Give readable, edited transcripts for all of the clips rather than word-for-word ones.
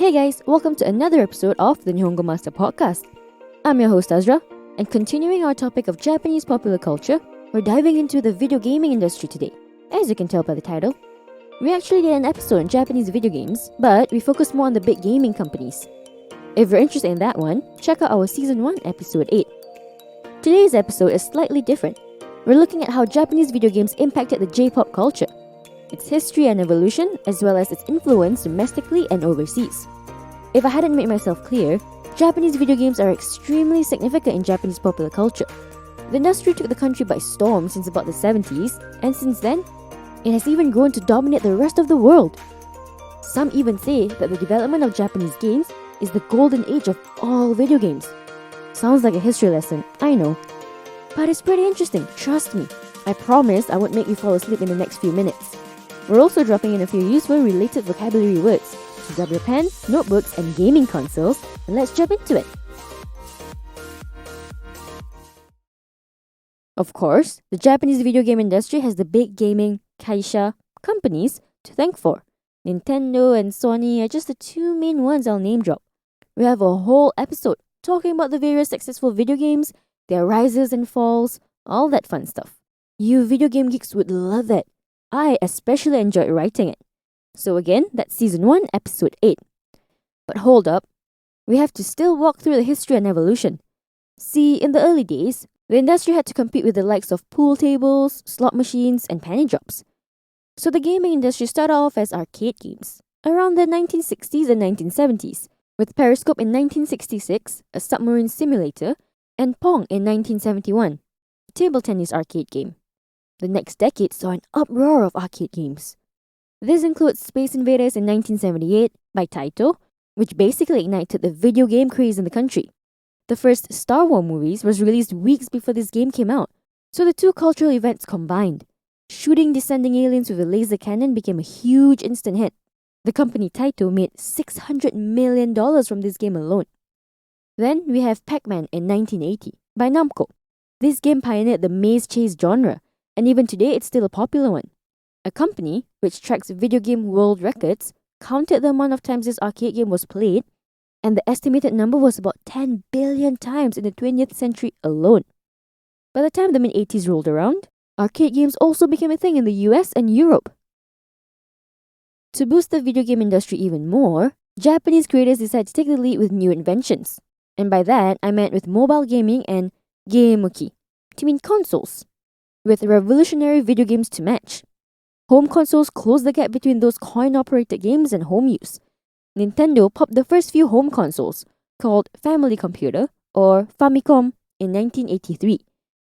Hey guys, welcome to another episode of the Nihongo Master podcast. I'm your host Azra, and continuing our topic of Japanese popular culture, we're diving into the video gaming industry today. As you can tell by the title, we actually did an episode on Japanese video games, but we focused more on the big gaming companies. If you're interested in that one, check out our Season 1, Episode 8. Today's episode is slightly different. We're looking at how Japanese video games impacted the J-pop culture, its history and evolution, as well as its influence domestically and overseas. If I hadn't made myself clear, Japanese video games are extremely significant in Japanese popular culture. The industry took the country by storm since about the 70s, and since then, it has even grown to dominate the rest of the world. Some even say that the development of Japanese games is the golden age of all video games. Sounds like a history lesson, I know. But it's pretty interesting, trust me. I promise I won't make you fall asleep in the next few minutes. We're also dropping in a few useful related vocabulary words. So grab your pen, notebooks, and gaming consoles, and let's jump into it. Of course, the Japanese video game industry has the big gaming kaisha companies to thank for. Nintendo and Sony are just the two main ones I'll name drop. We have a whole episode talking about the various successful video games, their rises and falls, all that fun stuff. You video game geeks would love that. I especially enjoyed writing it. So again, that's Season 1, Episode 8. But hold up, we have to still walk through the history and evolution. See, in the early days, the industry had to compete with the likes of pool tables, slot machines, and penny drops. So the gaming industry started off as arcade games, around the 1960s and 1970s, with Periscope in 1966, a submarine simulator, and Pong in 1971, a table tennis arcade game. The next decade saw an uproar of arcade games. This includes Space Invaders in 1978 by Taito, which basically ignited the video game craze in the country. The first Star Wars movies was released weeks before this game came out, so the two cultural events combined. Shooting descending aliens with a laser cannon became a huge instant hit. The company Taito made $600 million from this game alone. Then we have Pac-Man in 1980 by Namco. This game pioneered the maze chase genre, and even today it's still a popular one. A company, which tracks video game world records, counted the amount of times this arcade game was played, and the estimated number was about 10 billion times in the 20th century alone. By the time the mid-80s rolled around, arcade games also became a thing in the US and Europe. To boost the video game industry even more, Japanese creators decided to take the lead with new inventions. And by that, I meant with mobile gaming and geemuki, to mean consoles, with revolutionary video games to match. Home consoles closed the gap between those coin-operated games and home use. Nintendo popped the first few home consoles, called Family Computer, or Famicom, in 1983.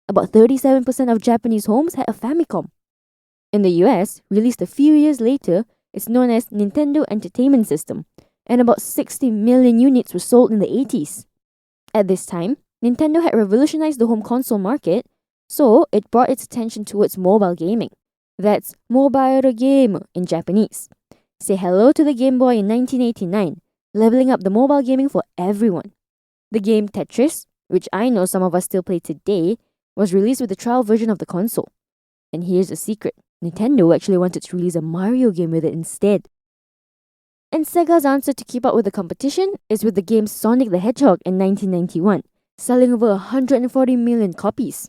About 37% of Japanese homes had a Famicom. In the US, released a few years later, it's known as Nintendo Entertainment System, and about 60 million units were sold in the 80s. At this time, Nintendo had revolutionized the home console market, so it brought its attention towards mobile gaming. That's mobile game in Japanese. Say hello to the Game Boy in 1989, leveling up the mobile gaming for everyone. The game Tetris, which I know some of us still play today, was released with the trial version of the console. And here's a secret. Nintendo actually wanted to release a Mario game with it instead. And Sega's answer to keep up with the competition is with the game Sonic the Hedgehog in 1991, selling over 140 million copies.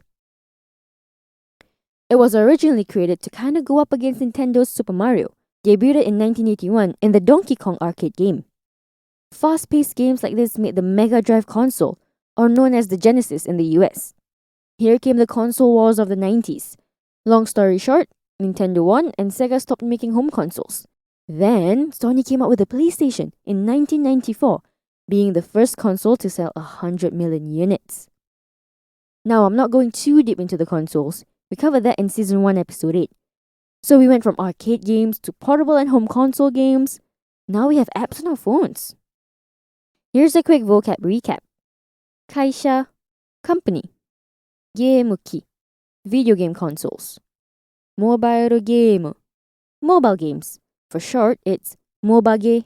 It was originally created to kinda go up against Nintendo's Super Mario, debuted in 1981 in the Donkey Kong arcade game. Fast-paced games like this made the Mega Drive console, or known as the Genesis in the US. Here came the console wars of the 90s. Long story short, Nintendo won and Sega stopped making home consoles. Then, Sony came out with the PlayStation in 1994, being the first console to sell 100 million units. Now, I'm not going too deep into the consoles. We covered that in Season 1, Episode 8. So we went from arcade games to portable and home console games. Now we have apps on our phones. Here's a quick vocab recap. Kaisha, company. Geemuki, video game consoles. Mobile game, mobile games. For short, it's mobage.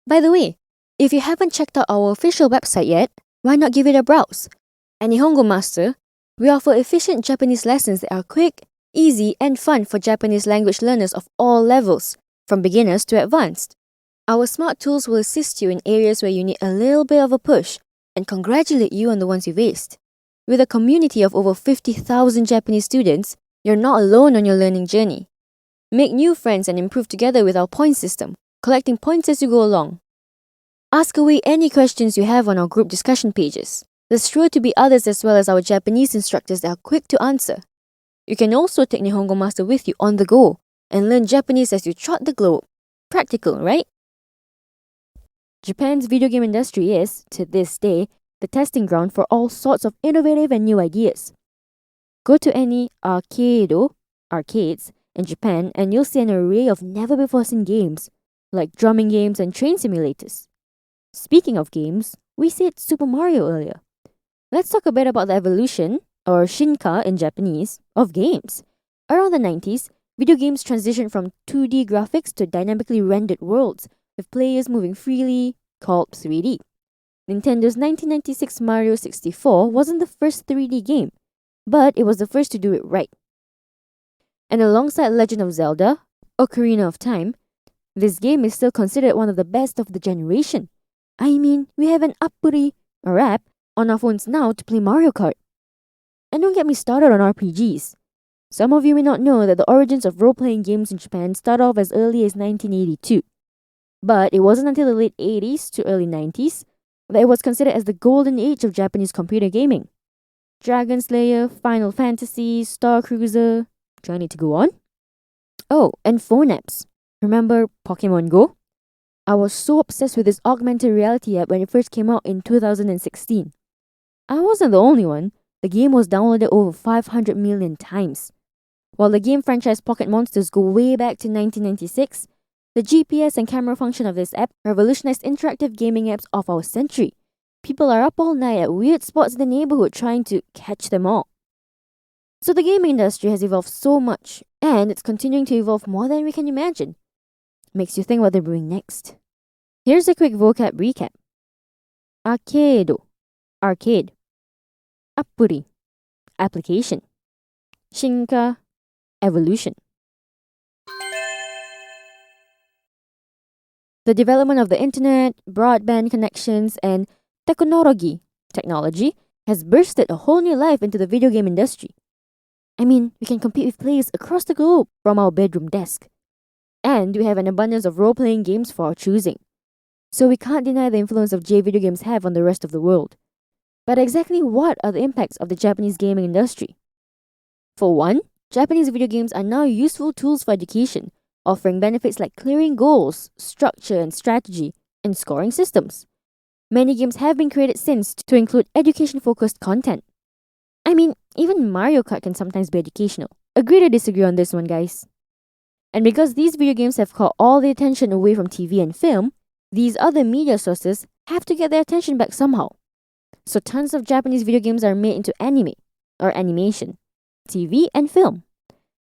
By the way, if you haven't checked out our official website yet, why not give it a browse? At Nihongo Master, we offer efficient Japanese lessons that are quick, easy, and fun for Japanese language learners of all levels. from beginners to advanced. Our smart tools will assist you in areas where you need a little bit of a push and congratulate you on the ones you've aced. With a community of over 50,000 Japanese students, you're not alone on your learning journey. Make new friends and improve together with our point system, collecting points as you go along. Ask away any questions you have on our group discussion pages. There's sure to be others as well as our Japanese instructors that are quick to answer. You can also take Nihongo Master with you on the go and learn Japanese as you trot the globe. Practical, right? Japan's video game industry is, to this day, the testing ground for all sorts of innovative and new ideas. Go to any arcades in Japan and you'll see an array of never-before-seen games, like drumming games and train simulators. Speaking of games, we said Super Mario earlier. Let's talk a bit about the evolution, or shinka in Japanese, of games. Around the 90s, video games transitioned from 2D graphics to dynamically rendered worlds, with players moving freely, called 3D. Nintendo's 1996 Mario 64 wasn't the first 3D game, but it was the first to do it right. And alongside Legend of Zelda, Ocarina of Time, this game is still considered one of the best of the generation. I mean, we have an or app, on our phones now to play Mario Kart. And don't get me started on RPGs. Some of you may not know that the origins of role-playing games in Japan start off as early as 1982. But it wasn't until the late 80s to early 90s that it was considered as the golden age of Japanese computer gaming. Dragon Slayer, Final Fantasy, Star Cruiser. Do I need to go on? Oh, and phone apps. Remember Pokemon Go? I was so obsessed with this augmented reality app when it first came out in 2016. I wasn't the only one. The game was downloaded over 500 million times. While the game franchise Pocket Monsters go way back to 1996, the GPS and camera function of this app revolutionized interactive gaming apps of our century. People are up all night at weird spots in the neighborhood trying to catch them all. So the gaming industry has evolved so much, and it's continuing to evolve more than we can imagine. Makes you think what they're doing next. Here's a quick vocab recap. Arcade. Appuri, application. Shinka, evolution. The development of the internet, broadband connections, and technology has bursted a whole new life into the video game industry. I mean, we can compete with players across the globe from our bedroom desk. And we have an abundance of role-playing games for our choosing. So we can't deny the influence of J-video games have on the rest of the world. But exactly what are the impacts of the Japanese gaming industry? For one, Japanese video games are now useful tools for education, offering benefits like clearing goals, structure and strategy, and scoring systems. Many games have been created since to include education-focused content. I mean, even Mario Kart can sometimes be educational. Agree to disagree on this one, guys. And because these video games have caught all the attention away from TV and film, these other media sources have to get their attention back somehow. So tons of Japanese video games are made into anime, or animation, TV and film.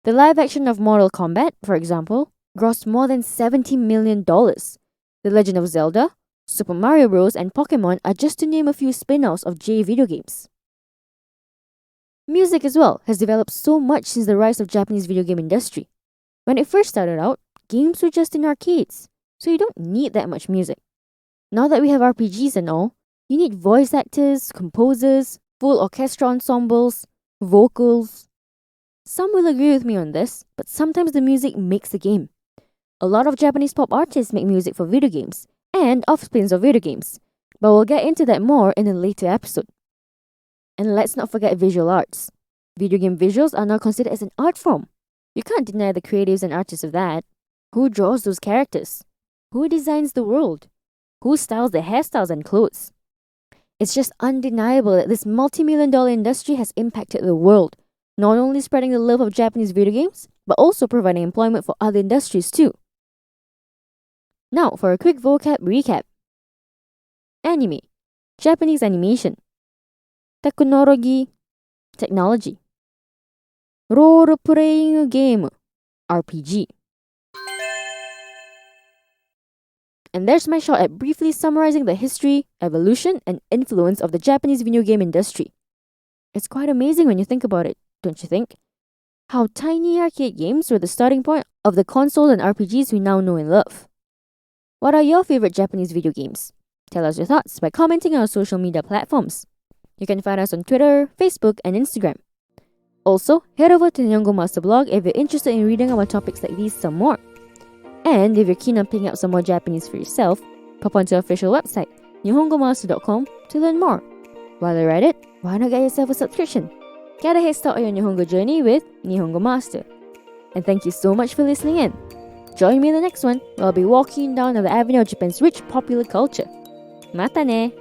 The live action of Mortal Kombat, for example, grossed more than $70 million. The Legend of Zelda, Super Mario Bros. And Pokemon are just to name a few spin-offs of J video games. Music as well has developed so much since the rise of Japanese video game industry. When it first started out, games were just in arcades, so you don't need that much music. Now that we have RPGs and all, you need voice actors, composers, full orchestra ensembles, vocals. Some will agree with me on this, but sometimes the music makes the game. A lot of Japanese pop artists make music for video games and offsprings of video games, but we'll get into that more in a later episode. And let's not forget visual arts. Video game visuals are now considered as an art form. You can't deny the creatives and artists of that. Who draws those characters? Who designs the world? Who styles the hairstyles and clothes? It's just undeniable that this multi-million-dollar industry has impacted the world, not only spreading the love of Japanese video games, but also providing employment for other industries too. Now for a quick vocab recap. Anime, Japanese animation. Technology, role-playing game, RPG. And there's my shot at briefly summarizing the history, evolution, and influence of the Japanese video game industry. It's quite amazing when you think about it, don't you think? How tiny arcade games were the starting point of the consoles and RPGs we now know and love. What are your favorite Japanese video games? Tell us your thoughts by commenting on our social media platforms. You can find us on Twitter, Facebook, and Instagram. Also, head over to Nihongo Master blog if you're interested in reading about topics like these some more. And if you're keen on picking up some more Japanese for yourself, pop onto our official website, nihongomaster.com, to learn more. While you're at it, why not get yourself a subscription? Get a head start on your Nihongo journey with Nihongo Master. And thank you so much for listening in. Join me in the next one, where I'll be walking down the avenue of Japan's rich popular culture. Mata ne!